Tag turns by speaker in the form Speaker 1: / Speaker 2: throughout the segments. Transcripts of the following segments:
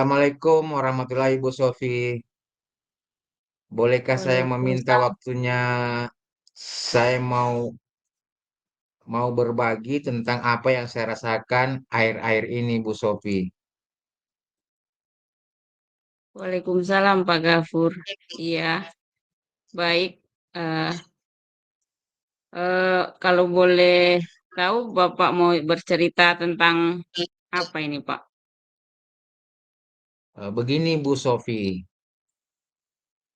Speaker 1: Assalamualaikum warahmatullahi Bu Sofi. Bolehkah saya meminta
Speaker 2: Waalaikumsalam.
Speaker 1: waktunya? Saya mau berbagi tentang apa yang saya rasakan air-air ini, Bu Sofi.
Speaker 2: Waalaikumsalam Pak Gafur. Iya, baik. Eh, kalau boleh tahu Bapak mau bercerita tentang apa ini Pak?
Speaker 1: Begini, Bu Sofi.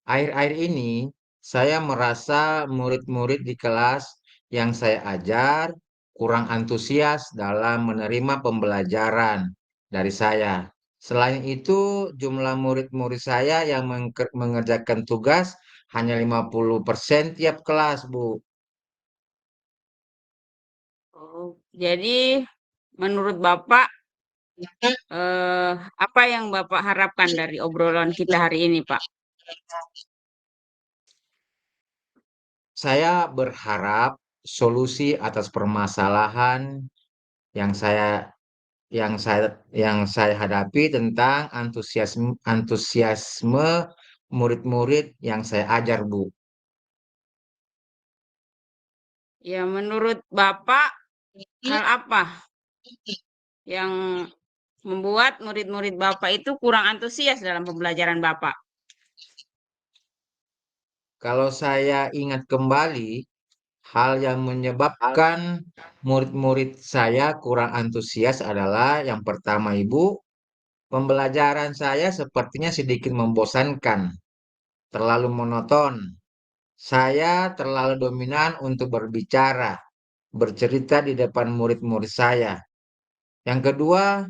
Speaker 1: Air-air ini saya merasa murid-murid di kelas yang saya ajar kurang antusias dalam menerima pembelajaran dari saya. Selain itu, jumlah murid-murid saya yang mengerjakan tugas hanya 50% tiap kelas, Bu.
Speaker 2: Oh, jadi menurut Bapak, eh, apa yang Bapak harapkan dari obrolan kita hari ini Pak?
Speaker 1: Saya berharap solusi atas permasalahan yang saya yang saya hadapi tentang antusiasme murid-murid yang saya ajar, Bu.
Speaker 2: Ya, menurut Bapak, hal apa yang membuat murid-murid Bapak itu kurang antusias dalam pembelajaran Bapak?
Speaker 1: Kalau saya ingat kembali, hal yang menyebabkan murid-murid saya kurang antusias adalah yang pertama, Ibu, pembelajaran saya sepertinya sedikit membosankan, terlalu monoton. Saya terlalu dominan untuk berbicara, bercerita di depan murid-murid saya. Yang kedua,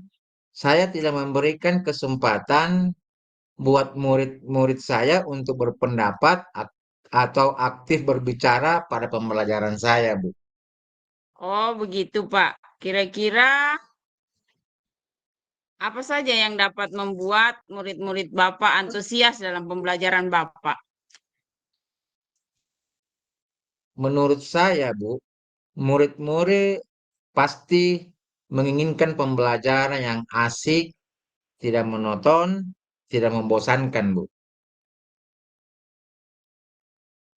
Speaker 1: saya tidak memberikan kesempatan buat murid-murid saya untuk berpendapat atau aktif berbicara pada pembelajaran saya, Bu.
Speaker 2: Oh, begitu Pak. Kira-kira apa saja yang dapat membuat murid-murid Bapak antusias dalam pembelajaran Bapak?
Speaker 1: Menurut saya, Bu, murid-murid pasti menginginkan pembelajaran yang asik, tidak monoton, tidak membosankan, Bu.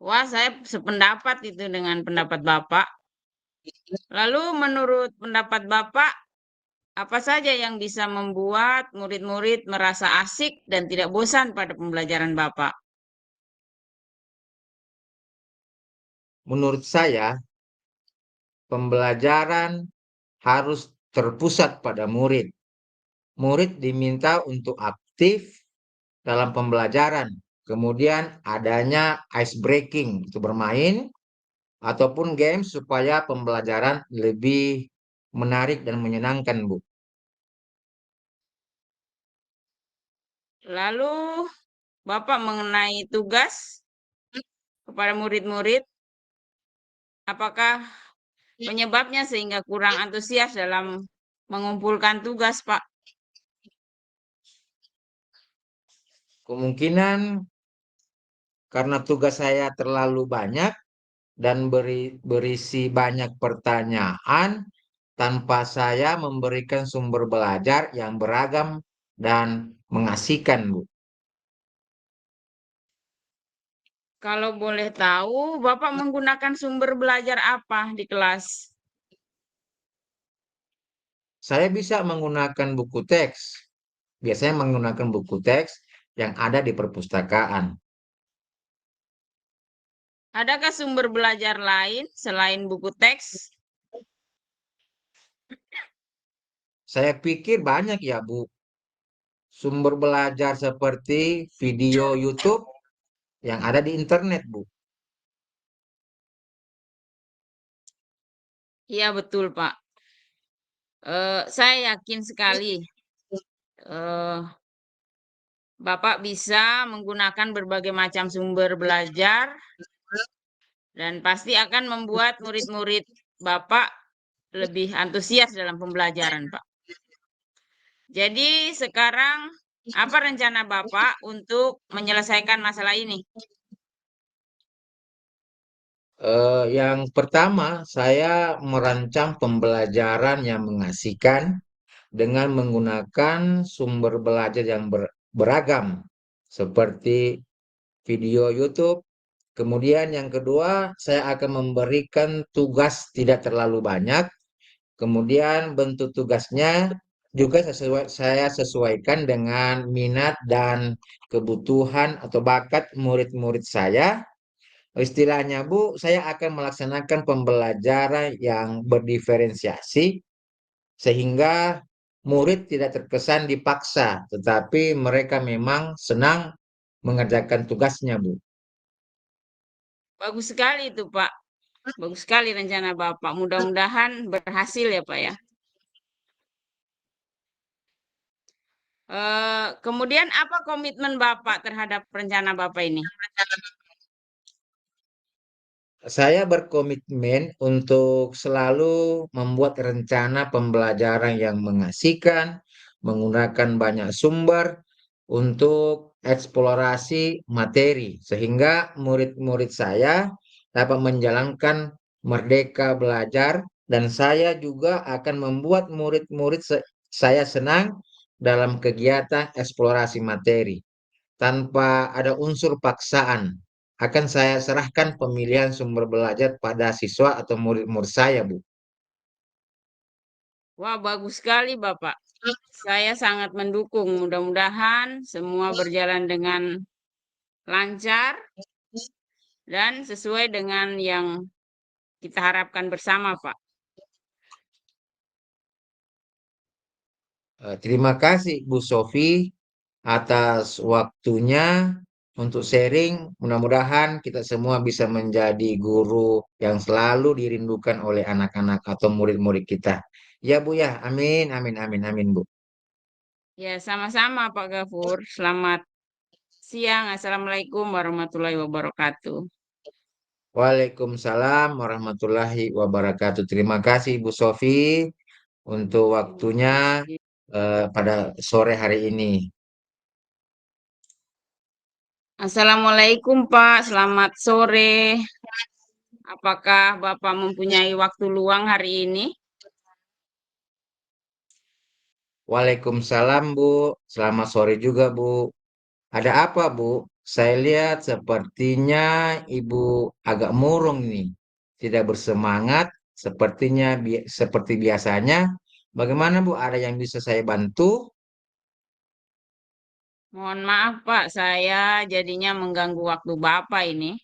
Speaker 2: Wah, saya sependapat itu dengan pendapat Bapak. Lalu menurut pendapat Bapak, apa saja yang bisa membuat murid-murid merasa asik dan tidak bosan pada pembelajaran Bapak?
Speaker 1: Menurut saya, pembelajaran harus terpusat pada murid. Murid diminta untuk aktif dalam pembelajaran. Kemudian adanya ice breaking untuk bermain ataupun games supaya pembelajaran lebih menarik dan menyenangkan, Bu.
Speaker 2: Lalu Bapak mengenai tugas kepada murid-murid, apakah penyebabnya sehingga kurang antusias dalam mengumpulkan tugas, Pak?
Speaker 1: Kemungkinan karena tugas saya terlalu banyak dan berisi banyak pertanyaan tanpa saya memberikan sumber belajar yang beragam dan mengasihkan, Bu.
Speaker 2: Kalau boleh tahu, Bapak menggunakan sumber belajar apa di kelas?
Speaker 1: Saya bisa menggunakan buku teks. Biasanya menggunakan buku teks yang ada di perpustakaan.
Speaker 2: Adakah sumber belajar lain selain buku teks?
Speaker 1: Saya pikir banyak ya, Bu. Sumber belajar seperti video YouTube yang ada di internet, Bu.
Speaker 2: Iya, betul, Pak. Saya yakin sekali eh, Bapak bisa menggunakan berbagai macam sumber belajar dan pasti akan membuat murid-murid Bapak lebih antusias dalam pembelajaran, Pak. Jadi sekarang apa rencana Bapak untuk menyelesaikan masalah ini?
Speaker 1: Yang pertama, saya merancang pembelajaran yang mengasihkan dengan menggunakan sumber belajar yang beragam, seperti video YouTube. Kemudian yang kedua, saya akan memberikan tugas tidak terlalu banyak. Kemudian bentuk tugasnya juga saya sesuaikan dengan minat dan kebutuhan atau bakat murid-murid saya. Istilahnya, Bu, saya akan melaksanakan pembelajaran yang berdiferensiasi sehingga murid tidak terkesan dipaksa, tetapi mereka memang senang mengerjakan tugasnya, Bu.
Speaker 2: Bagus sekali itu, Pak. Bagus sekali rencana Bapak. Mudah-mudahan berhasil ya, Pak ya. Kemudian apa komitmen Bapak terhadap rencana Bapak ini?
Speaker 1: Saya berkomitmen untuk selalu membuat rencana pembelajaran yang mengasihkan, menggunakan banyak sumber untuk eksplorasi materi, sehingga murid-murid saya dapat menjalankan merdeka belajar, dan saya juga akan membuat murid-murid saya senang dalam kegiatan eksplorasi materi tanpa ada unsur paksaan. Akan saya serahkan pemilihan sumber belajar pada siswa atau murid-murid saya, Bu.
Speaker 2: Wah, bagus sekali Bapak. Saya sangat mendukung. Mudah-mudahan semua berjalan dengan lancar dan sesuai dengan yang kita harapkan bersama, Pak.
Speaker 1: Terima kasih, Bu Sofi, atas waktunya untuk sharing. Mudah-mudahan kita semua bisa menjadi guru yang selalu dirindukan oleh anak-anak atau murid-murid kita. Ya, Bu ya. Amin, amin, amin, amin, Bu.
Speaker 2: Ya, sama-sama Pak Gafur. Selamat siang. Assalamualaikum warahmatullahi wabarakatuh.
Speaker 1: Waalaikumsalam warahmatullahi wabarakatuh. Terima kasih, Bu Sofi, untuk
Speaker 2: Terima
Speaker 1: waktunya
Speaker 2: kasih.
Speaker 1: pada sore hari ini.
Speaker 2: Assalamualaikum Pak, selamat sore. Apakah Bapak mempunyai waktu luang hari ini?
Speaker 1: Waalaikumsalam, Bu. Selamat sore juga, Bu. Ada apa, Bu? Saya lihat sepertinya Ibu agak murung nih. Tidak bersemangat, sepertinya seperti biasanya. Bagaimana, Bu? Ada yang bisa saya bantu?
Speaker 2: Mohon maaf Pak, saya jadinya mengganggu waktu Bapak ini.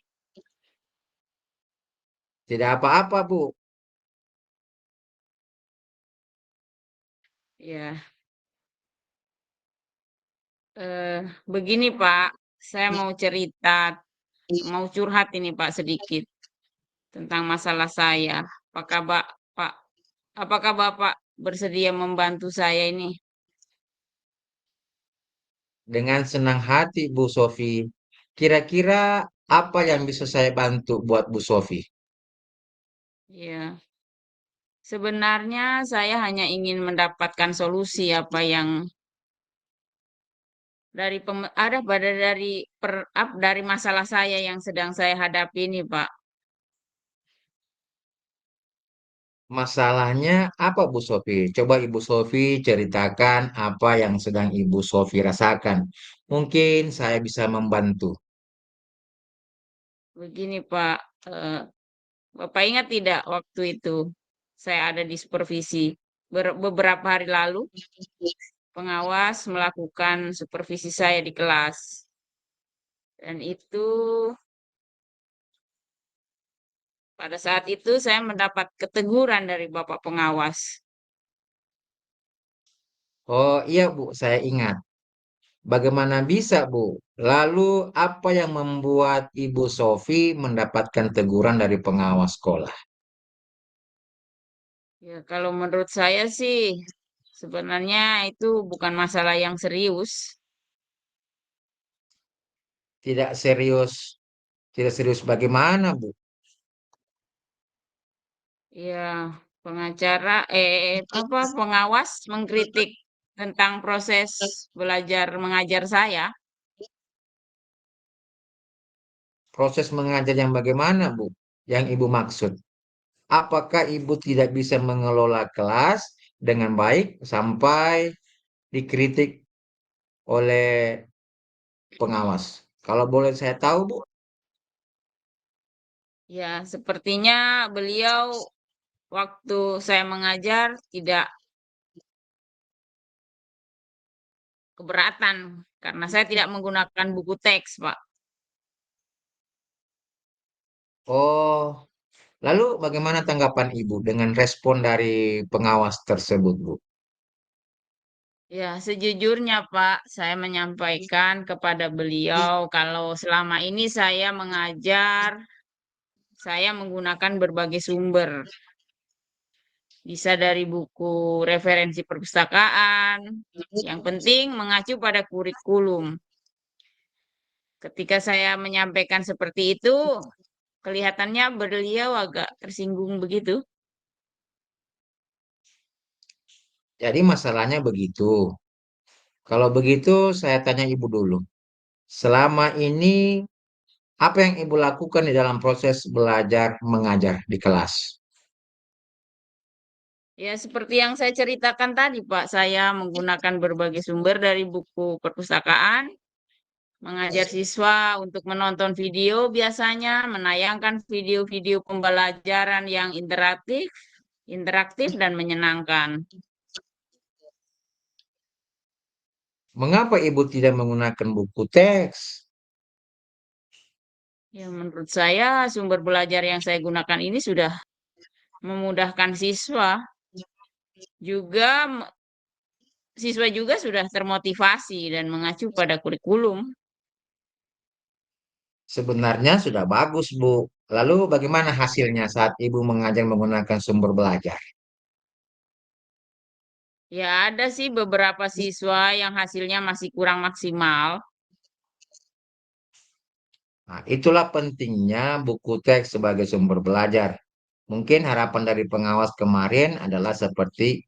Speaker 1: Tidak apa-apa, Bu.
Speaker 2: Ya, eh, begini Pak, saya mau cerita, mau curhat ini Pak sedikit tentang masalah saya. Apakah Pak, apakah Bapak bersedia membantu saya ini?
Speaker 1: Dengan senang hati, Bu Sofi. Kira-kira apa yang bisa saya bantu buat Bu Sofi?
Speaker 2: Ya, sebenarnya saya hanya ingin mendapatkan solusi apa yang ada pada dari masalah saya yang sedang saya hadapi ini, Pak.
Speaker 1: Masalahnya apa, Bu Sofi? Coba Ibu Sofi ceritakan apa yang sedang Ibu Sofi rasakan. Mungkin saya bisa membantu.
Speaker 2: Begini, Pak. Bapak ingat tidak waktu itu saya ada di supervisi beberapa hari lalu, pengawas melakukan supervisi saya di kelas. Dan itu pada saat itu saya mendapat keteguran dari Bapak pengawas.
Speaker 1: Oh iya, Bu, saya ingat. Bagaimana bisa, Bu? Lalu apa yang membuat Ibu Sofi mendapatkan teguran dari pengawas sekolah?
Speaker 2: Ya, kalau menurut saya sih sebenarnya itu bukan masalah yang serius.
Speaker 1: Tidak serius, tidak serius bagaimana, Bu?
Speaker 2: Ya, pengawas mengkritik tentang proses belajar mengajar saya.
Speaker 1: Proses mengajar yang bagaimana, Bu? Yang Ibu maksud? Apakah Ibu tidak bisa mengelola kelas dengan baik sampai dikritik oleh pengawas. Kalau boleh saya tahu, Bu,
Speaker 2: Ya, sepertinya beliau waktu saya mengajar tidak keberatan karena saya tidak menggunakan buku teks, Pak.
Speaker 1: oh, lalu bagaimana tanggapan Ibu dengan respon dari pengawas tersebut, Bu?
Speaker 2: Ya, sejujurnya, Pak, saya menyampaikan kepada beliau kalau selama ini saya mengajar, saya menggunakan berbagai sumber. Bisa dari buku referensi perpustakaan, yang penting mengacu pada kurikulum. Ketika saya menyampaikan seperti itu, kelihatannya beliau agak tersinggung begitu.
Speaker 1: Jadi masalahnya begitu. Kalau begitu, saya tanya Ibu dulu. Selama ini, apa yang Ibu lakukan di dalam proses belajar mengajar di kelas?
Speaker 2: Ya, seperti yang saya ceritakan tadi, Pak, saya menggunakan berbagai sumber dari buku perpustakaan, mengajar siswa untuk menonton video biasanya, menayangkan video-video pembelajaran yang interaktif dan menyenangkan.
Speaker 1: Mengapa Ibu tidak menggunakan buku teks?
Speaker 2: Ya, menurut saya sumber belajar yang saya gunakan ini sudah memudahkan siswa, juga siswa juga sudah termotivasi dan mengacu pada kurikulum.
Speaker 1: Sebenarnya sudah bagus, Bu. Lalu bagaimana hasilnya saat Ibu mengajar menggunakan sumber belajar?
Speaker 2: Ya, ada sih beberapa siswa yang hasilnya masih kurang maksimal.
Speaker 1: Nah, itulah pentingnya buku teks sebagai sumber belajar. Mungkin harapan dari pengawas kemarin adalah seperti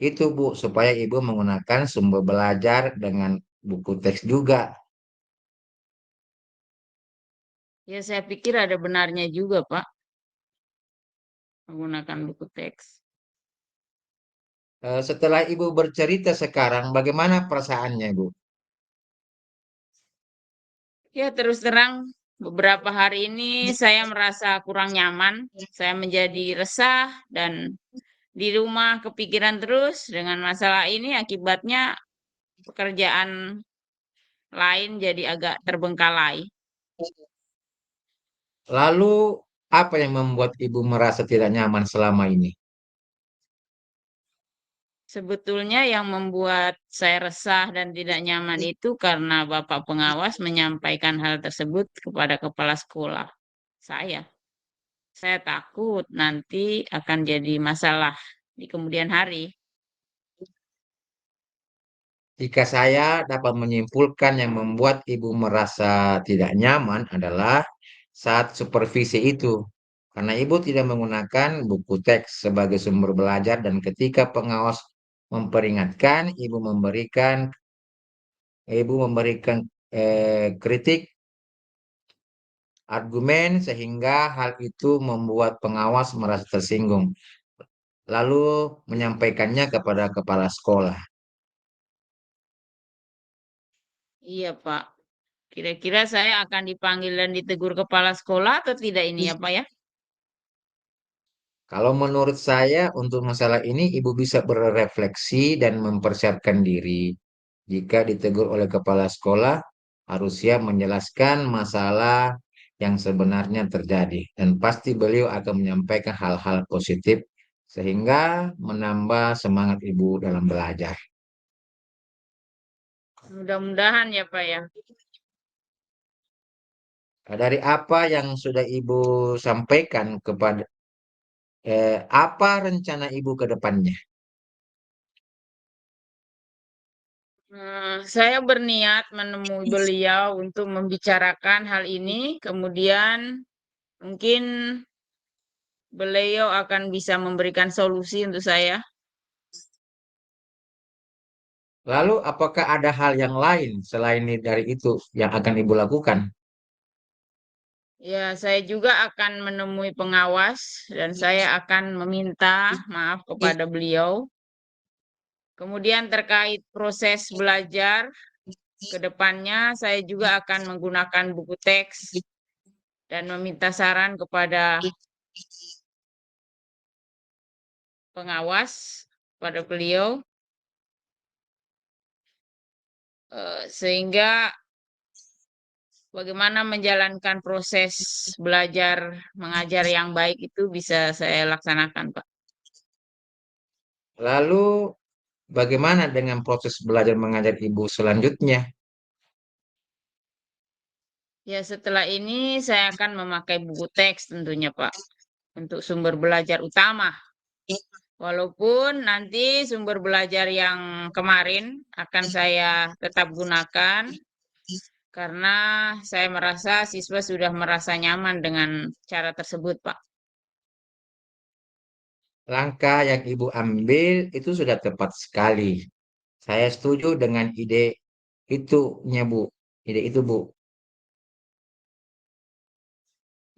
Speaker 1: itu, Bu, supaya Ibu menggunakan sumber belajar dengan buku teks juga.
Speaker 2: Ya, saya pikir ada benarnya juga, Pak, menggunakan buku teks.
Speaker 1: Setelah Ibu bercerita sekarang, bagaimana perasaannya, Bu?
Speaker 2: Ya, terus terang beberapa hari ini saya merasa kurang nyaman. Saya menjadi resah dan di rumah kepikiran terus dengan masalah ini akibatnya pekerjaan lain jadi agak terbengkalai.
Speaker 1: Lalu, apa yang membuat Ibu merasa tidak nyaman selama ini?
Speaker 2: Sebetulnya yang membuat saya resah dan tidak nyaman itu karena Bapak pengawas menyampaikan hal tersebut kepada kepala sekolah saya. Saya takut nanti akan jadi masalah di kemudian hari.
Speaker 1: Jika saya dapat menyimpulkan yang membuat Ibu merasa tidak nyaman adalah saat supervisi itu. Karena Ibu tidak menggunakan buku teks sebagai sumber belajar dan ketika pengawas memperingatkan, Ibu memberikan kritik, argumen sehingga hal itu membuat pengawas merasa tersinggung. Lalu menyampaikannya kepada kepala sekolah.
Speaker 2: Iya, Pak. Kira-kira saya akan dipanggil dan ditegur kepala sekolah atau tidak ini ya, Pak ya?
Speaker 1: Kalau menurut saya untuk masalah ini ibu bisa berefleksi dan mempersiapkan diri. Jika ditegur oleh kepala sekolah, harus siap menjelaskan masalah yang sebenarnya terjadi. Dan pasti beliau akan menyampaikan hal-hal positif sehingga menambah semangat ibu dalam belajar.
Speaker 2: Mudah-mudahan ya, Pak ya.
Speaker 1: Dari apa yang sudah ibu sampaikan apa rencana ibu ke depannya?
Speaker 2: Saya berniat menemui beliau untuk membicarakan hal ini, kemudian mungkin beliau akan bisa memberikan solusi untuk saya.
Speaker 1: Lalu, apakah ada hal yang lain selain dari itu yang akan ibu lakukan?
Speaker 2: Ya, saya juga akan menemui pengawas dan saya akan meminta maaf kepada beliau Kemudian terkait proses belajar ke depannya, saya juga akan menggunakan buku teks dan meminta saran kepada pengawas, pada beliau, sehingga bagaimana menjalankan proses belajar mengajar yang baik itu bisa saya laksanakan, Pak.
Speaker 1: Lalu bagaimana dengan proses belajar mengajar Ibu selanjutnya?
Speaker 2: Ya, setelah ini saya akan memakai buku teks tentunya, Pak, untuk sumber belajar utama. Walaupun nanti sumber belajar yang kemarin akan saya tetap gunakan karena saya merasa siswa sudah merasa nyaman dengan cara tersebut, Pak.
Speaker 1: Langkah yang Ibu ambil itu sudah tepat sekali. Saya setuju dengan ide itunya, Bu. Ide itu, Bu.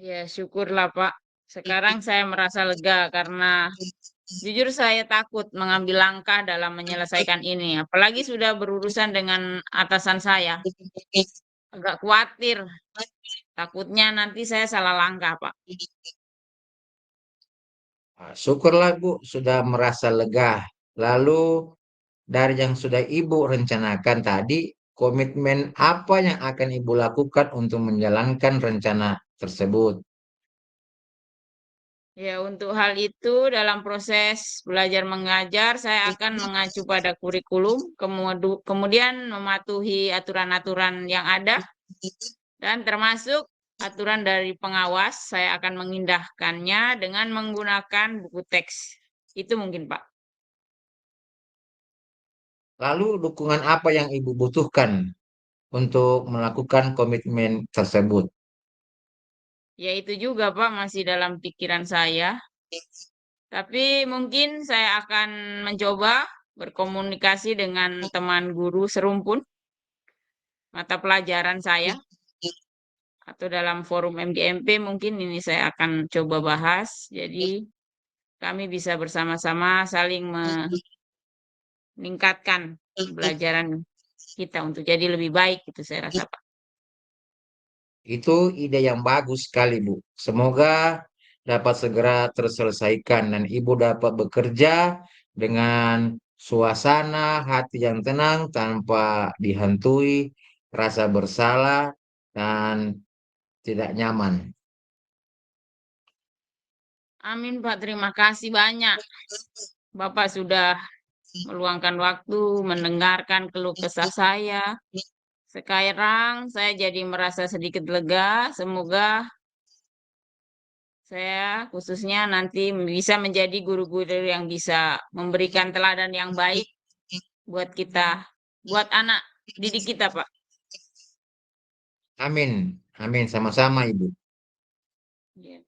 Speaker 2: Ya, syukurlah, Pak. Sekarang saya merasa lega karena jujur saya takut mengambil langkah dalam menyelesaikan ini. Apalagi sudah berurusan dengan atasan saya. Agak khawatir. Takutnya nanti saya salah langkah, Pak.
Speaker 1: Ah, syukurlah, Bu, sudah merasa lega. Lalu, dari yang sudah Ibu rencanakan tadi, komitmen apa yang akan Ibu lakukan untuk menjalankan rencana tersebut?
Speaker 2: Ya, untuk hal itu dalam proses belajar mengajar saya akan mengacu pada kurikulum, kemudian mematuhi aturan-aturan yang ada dan termasuk aturan dari pengawas, saya akan mengindahkannya dengan menggunakan buku teks. Itu mungkin, Pak.
Speaker 1: Lalu, dukungan apa yang Ibu butuhkan untuk melakukan komitmen tersebut?
Speaker 2: Ya itu juga, Pak, masih dalam pikiran saya. Tapi mungkin saya akan mencoba berkomunikasi dengan teman guru serumpun mata pelajaran saya atau dalam forum MGMP mungkin ini saya akan coba bahas. Jadi kami bisa bersama-sama saling meningkatkan pembelajaran kita untuk jadi lebih baik gitu saya rasa, Pak.
Speaker 1: Itu ide yang bagus sekali, Bu. Semoga dapat segera terselesaikan dan Ibu dapat bekerja dengan suasana hati yang tenang tanpa dihantui rasa bersalah dan tidak nyaman.
Speaker 2: Amin, Pak. Terima kasih banyak. Bapak sudah meluangkan waktu mendengarkan keluh kesah saya. Sekarang saya jadi merasa sedikit lega. Semoga saya khususnya nanti bisa menjadi guru-guru yang bisa memberikan teladan yang baik buat kita, buat anak didik kita, Pak.
Speaker 1: Amin. Amin. Sama-sama, Ibu.
Speaker 2: Ya.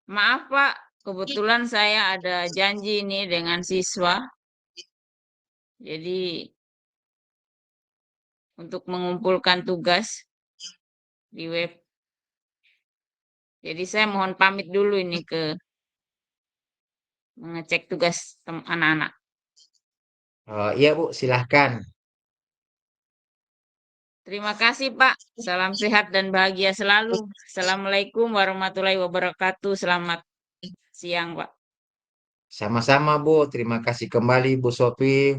Speaker 2: Maaf, Pak. Kebetulan saya ada janji ini dengan siswa. Jadi untuk mengumpulkan tugas di web. Jadi saya mohon pamit dulu ini ke mengecek tugas anak-anak.
Speaker 1: Iya, Bu. Silahkan.
Speaker 2: Terima kasih, Pak. Salam sehat dan bahagia selalu. Assalamualaikum warahmatullahi wabarakatuh. Selamat siang, Pak.
Speaker 1: Sama-sama, Bu. Terima kasih kembali, Bu Sofi.